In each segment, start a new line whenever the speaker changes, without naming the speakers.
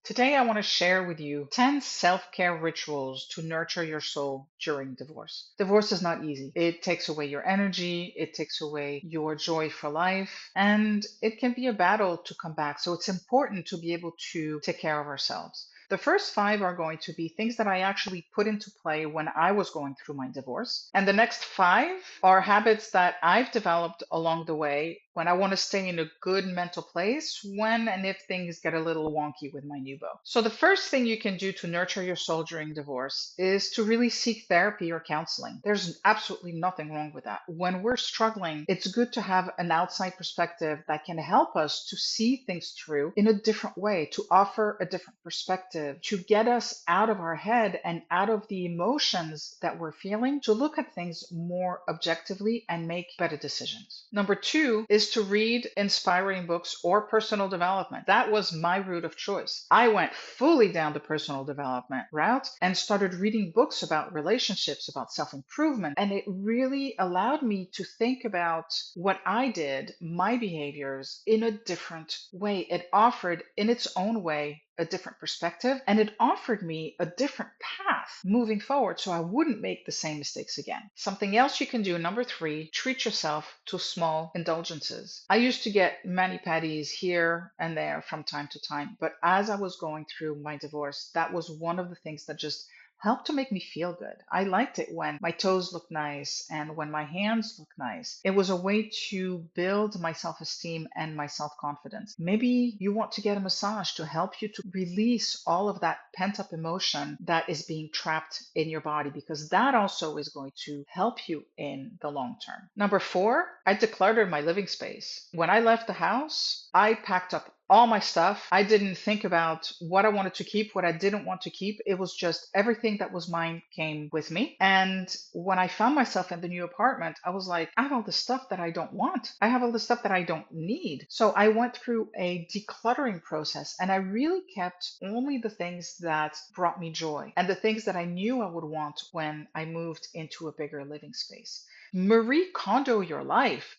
Today, I want to share with you 10 self care rituals to nurture your soul during divorce. Divorce is not easy. It takes away your energy, it takes away your joy for life, and it can be a battle to come back. So, it's important to be able to take care of ourselves. The first five are going to be things that I actually put into play when I was going through my divorce. And the next five are habits that I've developed along the way when I want to stay in a good mental place when and if things get a little wonky with my new beau. So, the first thing you can do to nurture your soul during divorce is to really seek therapy or counseling. There's absolutely nothing wrong with that. When we're struggling, it's good to have an outside perspective that can help us to see things through in a different way, to offer a different perspective, to get us out of our head and out of the emotions that we're feeling, to look at things more objectively and make better decisions. Number two is to read inspiring books or personal development. That was my route of choice. I went fully down the personal development route and started reading books about relationships, about self improvement. And it really allowed me to think about what I did, my behaviors, in a different way. It offered, in its own way, a different perspective, and it offered me a different path moving forward so I wouldn't make the same mistakes again. Something else you can do, number three, treat yourself to small indulgences. I used to get mani-pedis here and there from time to time, but as I was going through my divorce, that was one of the things that just helped to make me feel good. I liked it when my toes looked nice and when my hands looked nice. It was a way to build my self esteem and my self confidence. Maybe you want to get a massage to help you to release all of that pent up emotion that is being trapped in your body, because that also is going to help you in the long term. Number four, I decluttered my living space. When I left the house, I packed up all my stuff. I didn't think about what I wanted to keep, what I didn't want to keep. It was just everything that was mine came with me. And when I found myself in the new apartment, I was like, I have all the stuff that I don't want. I have all the stuff that I don't need. So I went through a decluttering process and I really kept only the things that brought me joy and the things that I knew I would want when I moved into a bigger living space. Marie Kondo your life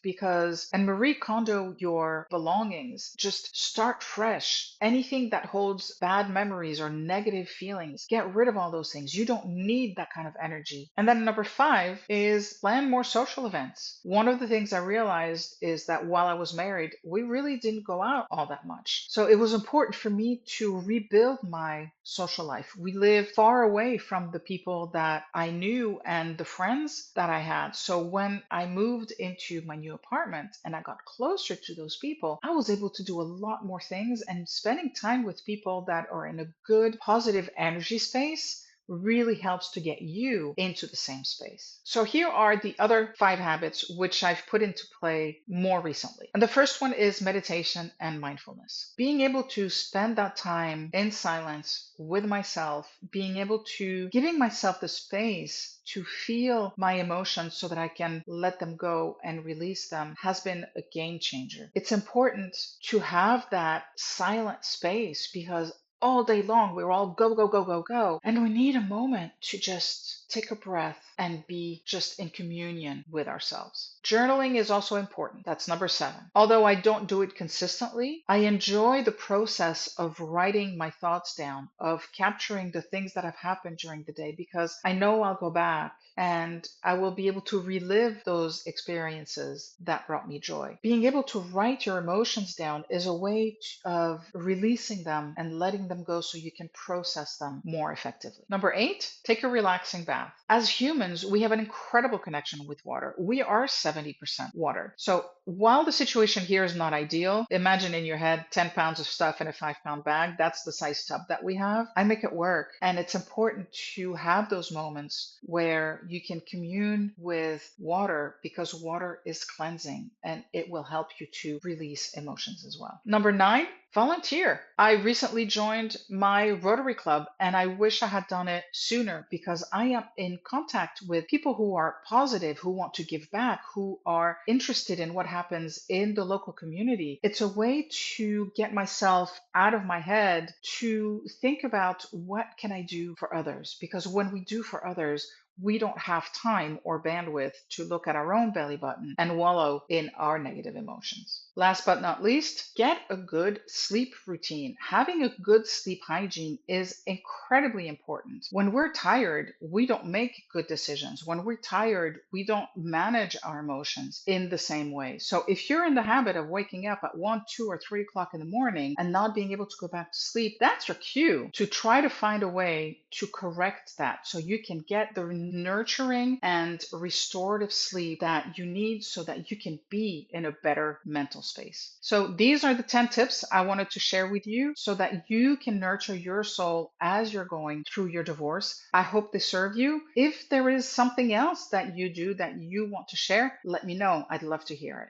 and Marie Kondo your belongings. Just start fresh. Anything that holds bad memories or negative feelings, get rid of all those things. You don't need that kind of energy. And then number five is plan more social events. One of the things I realized is that while I was married, we really didn't go out all that much. So it was important for me to rebuild my social life. We lived far away from the people that I knew and the friends that I had. So when I moved into my new apartment and I got closer to those people, I was able to do a lot more things, and spending time with people that are in a good, positive energy space really helps to get you into the same space. So here are the other five habits which I've put into play more recently. And the first one is meditation and mindfulness. Being able to spend that time in silence with myself, being able to giving myself the space to feel my emotions so that I can let them go and release them has been a game changer. It's important to have that silent space because all day long we're all go, go, go, go, go. And we need a moment to just take a breath and be just in communion with ourselves. Journaling is also important. That's number seven. Although I don't do it consistently, I enjoy the process of writing my thoughts down, of capturing the things that have happened during the day, because I know I'll go back and I will be able to relive those experiences that brought me joy. Being able to write your emotions down is a way of releasing them and letting them go so you can process them more effectively. Number eight, take a relaxing bath. As humans, we have an incredible connection with water. We are 70% water. So while the situation here is not ideal, imagine in your head 10 pounds of stuff in a 5-pound bag. That's the size tub that we have. I make it work. And it's important to have those moments where you can commune with water, because water is cleansing and it will help you to release emotions as well. Number nine, volunteer. I recently joined my Rotary Club and I wish I had done it sooner, because I am in contact with people who are positive, who want to give back, who are interested in what happens in the local community. It's a way to get myself out of my head to think about what can I do for others, because when we do for others, we don't have time or bandwidth to look at our own belly button and wallow in our negative emotions. Last but not least, get a good sleep routine. Having a good sleep hygiene is incredibly important. When we're tired, we don't make good decisions. When we're tired, we don't manage our emotions in the same way. So if you're in the habit of waking up at 1, 2, or 3 o'clock in the morning and not being able to go back to sleep, that's your cue to try to find a way to correct that so you can get the nurturing and restorative sleep that you need so that you can be in a better mental space. So these are the 10 tips I wanted to share with you so that you can nurture your soul as you're going through your divorce. I hope they serve you. If there is something else that you do that you want to share, let me know. I'd love to hear it.